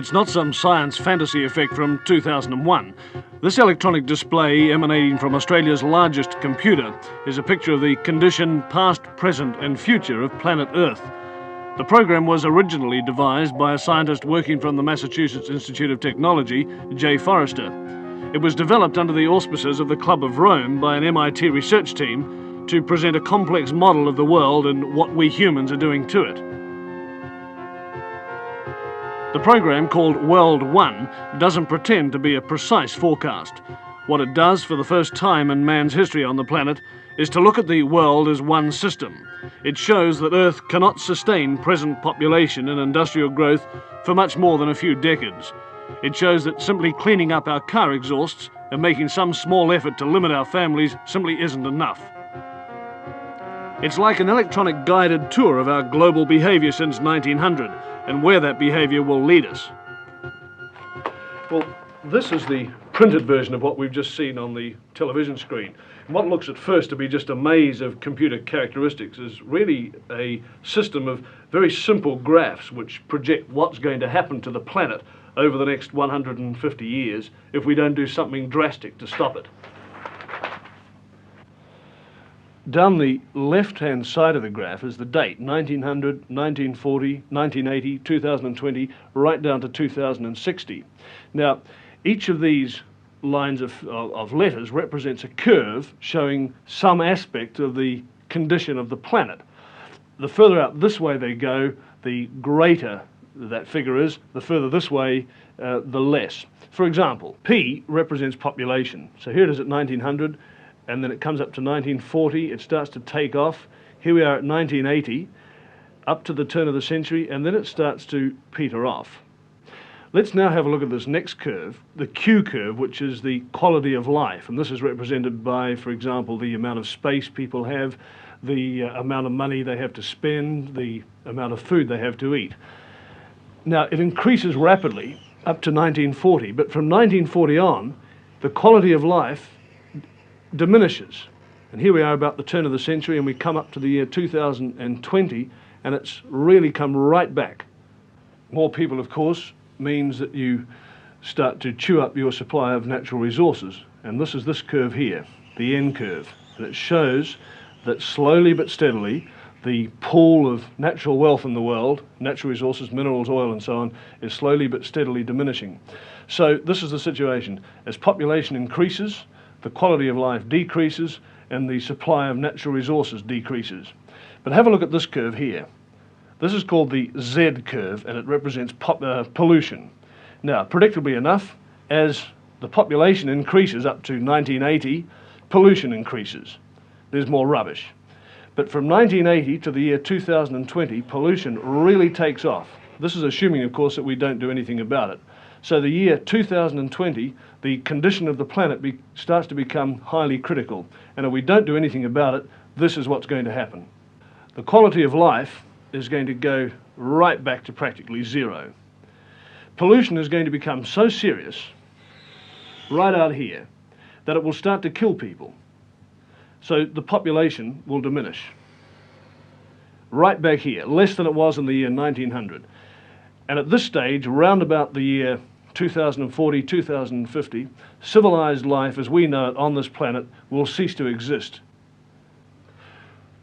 It's not some science fantasy effect from 2001. This electronic display, emanating from Australia's largest computer, is a picture of the condition, past, present and future of planet Earth. The program was originally devised by a scientist working from the Massachusetts Institute of Technology, J. Forrester. It was developed under the auspices of the Club of Rome by an MIT research team to present a complex model of the world and what we humans are doing to it. The program, called World 1, doesn't pretend to be a precise forecast. What it does for the first time in man's history on the planet is to look at the world as one system. It shows that Earth cannot sustain present population and industrial growth for much more than a few decades. It shows that simply cleaning up our car exhausts and making some small effort to limit our families simply isn't enough. It's like an electronic guided tour of our global behaviour since 1900 and where that behaviour will lead us. Well, this is the printed version of what we've just seen on the television screen. And what looks at first to be just a maze of computer characteristics is really a system of very simple graphs which project what's going to happen to the planet over the next 150 years if we don't do something drastic to stop it. Down the left-hand side of the graph is the date, 1900, 1940, 1980, 2020, right down to 2060. Now, each of these lines of letters represents a curve showing some aspect of the condition of the planet. The further out this way they go, the greater that figure is. The further this way, the less. For example, P represents population. So here it is at 1900, and then it comes up to 1940, it starts to take off. Here we are at 1980, up to the turn of the century, and then it starts to peter off. Let's now have a look at this next curve, the Q curve, which is the quality of life. And this is represented by, for example, the amount of space people have, the amount of money they have to spend, the amount of food they have to eat. Now, it increases rapidly up to 1940, but from 1940 on, the quality of life diminishes. And here we are about the turn of the century, and we come up to the year 2020, and it's really come right back. More people, of course, means that you start to chew up your supply of natural resources. And this is this curve here, the N curve. And it shows that slowly but steadily, the pool of natural wealth in the world, natural resources, minerals, oil and so on, is slowly but steadily diminishing. So this is the situation. As population increases, the quality of life decreases and the supply of natural resources decreases. But have a look at this curve here. This is called the Zed Curve, and it represents pollution. Now, predictably enough, as the population increases up to 1980, pollution increases. There's more rubbish. But from 1980 to the year 2020, pollution really takes off. This is assuming, of course, that we don't do anything about it. So the year 2020, the condition of the planet starts to become highly critical. And if we don't do anything about it, this is what's going to happen. The quality of life is going to go right back to practically zero. Pollution is going to become so serious, right out here, that it will start to kill people. So the population will diminish. Right back here, less than it was in the year 1900. And at this stage, around about the year 2040, 2050, civilized life as we know it on this planet will cease to exist.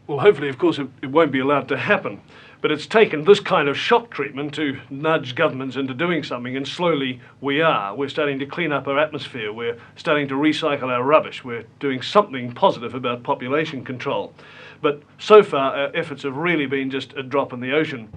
Well, hopefully, of course, it won't be allowed to happen. But it's taken this kind of shock treatment to nudge governments into doing something, and slowly we are. We're starting to clean up our atmosphere. We're starting to recycle our rubbish. We're doing something positive about population control. But so far, our efforts have really been just a drop in the ocean.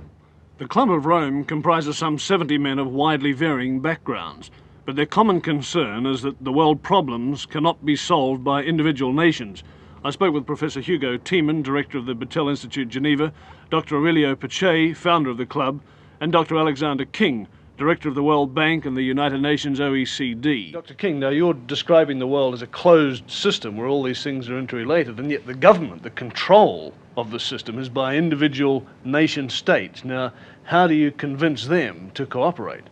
The Club of Rome comprises some 70 men of widely varying backgrounds, but their common concern is that the world problems cannot be solved by individual nations. I spoke with Professor Hugo Tiemann, director of the Battelle Institute, Geneva, Dr. Aurelio Pache, founder of the club, and Dr. Alexander King, director of the World Bank and the United Nations OECD. Dr. King, now you're describing the world as a closed system where all these things are interrelated, and yet the government, the control of the system is by individual nation states. Now, how do you convince them to cooperate?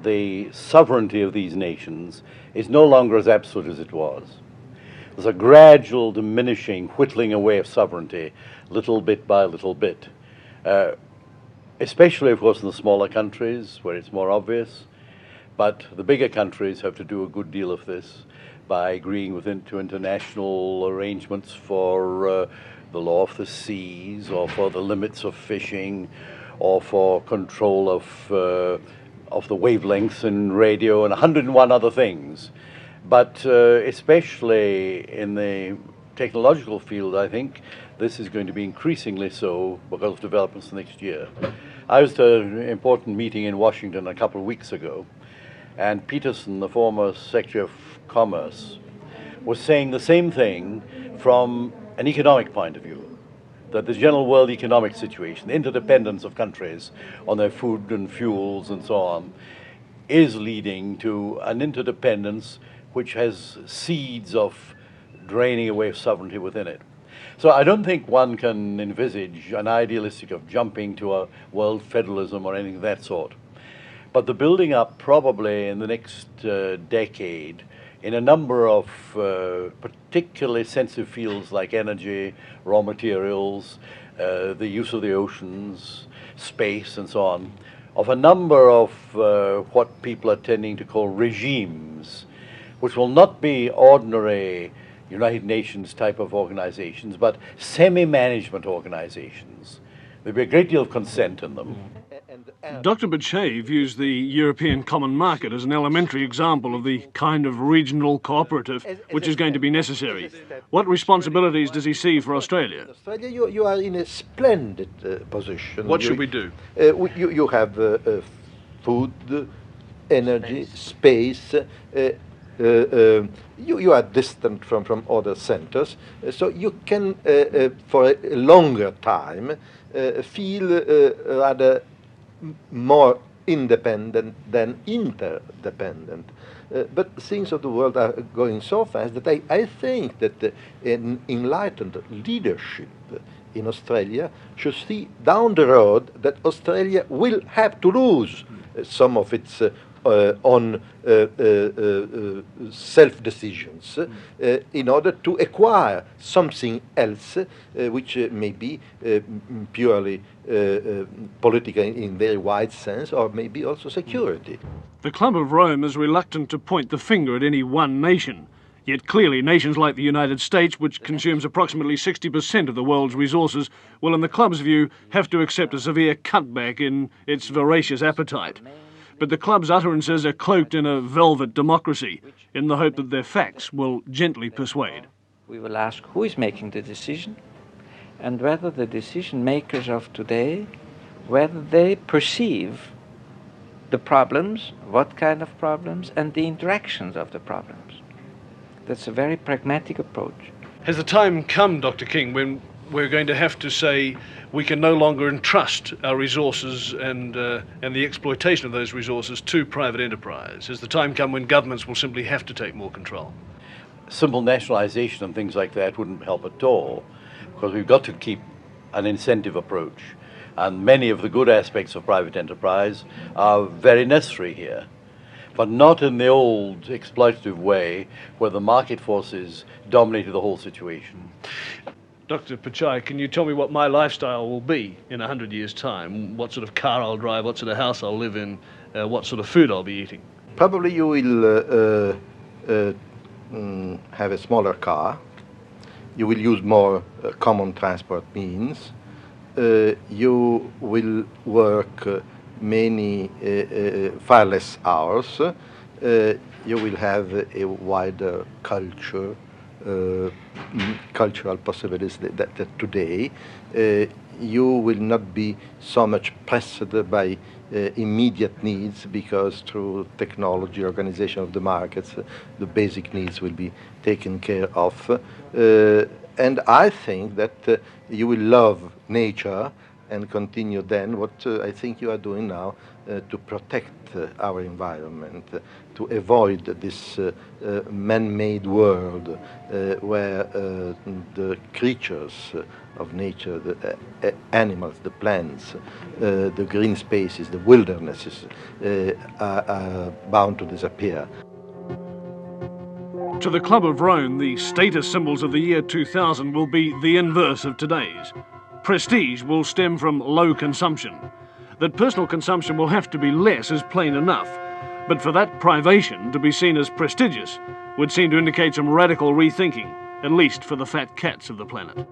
The sovereignty of these nations is no longer as absolute as it was. There's a gradual diminishing, whittling away of sovereignty, little bit by little bit. Especially, of course, in the smaller countries where it's more obvious. But the bigger countries have to do a good deal of this by agreeing to international arrangements for the law of the seas, or for the limits of fishing, or for control of the wavelengths in radio, and 101 other things. But especially in the technological field, I think this is going to be increasingly so because of developments next year. I was at an important meeting in Washington a couple of weeks ago, and Peterson, the former Secretary of Commerce, was saying the same thing from an economic point of view, that the general world economic situation, the interdependence of countries on their food and fuels and so on, is leading to an interdependence which has seeds of draining away of sovereignty within it. So I don't think one can envisage an idealistic of jumping to a world federalism or anything of that sort. But the building up probably in the next decade in a number of particularly sensitive fields like energy, raw materials, the use of the oceans, space and so on, of a number of what people are tending to call regimes, which will not be ordinary United Nations type of organizations, but semi-management organizations. There'll be a great deal of consent in them. Dr. Bichet views the European common market as an elementary example of the kind of regional cooperative which is going to be necessary. What responsibilities does he see for Australia? Australia, you are in a splendid position. What should we do? You have food, energy, space. You are distant from other centers, so you can, for a longer time, feel rather more independent than interdependent. But things of the world are going so fast that I think that an enlightened leadership in Australia should see down the road that Australia will have to lose some of its on self-decisions in order to acquire something else which may be purely political in very wide sense, or maybe also security. The Club of Rome is reluctant to point the finger at any one nation. Yet clearly nations like the United States, which consumes approximately 60% of the world's resources, will in the Club's view have to accept a severe cutback in its voracious appetite. But the Club's utterances are cloaked in a velvet democracy, in the hope that their facts will gently persuade. We will ask who is making the decision, and whether the decision makers of today, whether they perceive the problems, what kind of problems, and the interactions of the problems. That's a very pragmatic approach. Has the time come, Dr. King, when we're going to have to say we can no longer entrust our resources and the exploitation of those resources to private enterprise? Has the time come when governments will simply have to take more control? Simple nationalization and things like that wouldn't help at all, because we've got to keep an incentive approach. And many of the good aspects of private enterprise are very necessary here, but not in the old exploitative way where the market forces dominated the whole situation. Dr. Pichai, can you tell me what my lifestyle will be in 100 years' time? What sort of car I'll drive, what sort of house I'll live in, what sort of food I'll be eating? Probably you will have a smaller car. You will use more common transport means. You will work many far less hours. You will have a wider cultural possibilities that today. You will not be so much pressed by immediate needs, because through technology, organization of the markets, the basic needs will be taken care of. And I think that you will love nature and continue then what I think you are doing now to protect our environment, to avoid this man-made world where the creatures of nature, the animals, the plants, the green spaces, the wildernesses are bound to disappear. To the Club of Rome, the status symbols of the year 2000 will be the inverse of today's. Prestige will stem from low consumption. That personal consumption will have to be less is plain enough, But for that privation to be seen as prestigious would seem to indicate some radical rethinking, at least for the fat cats of the planet.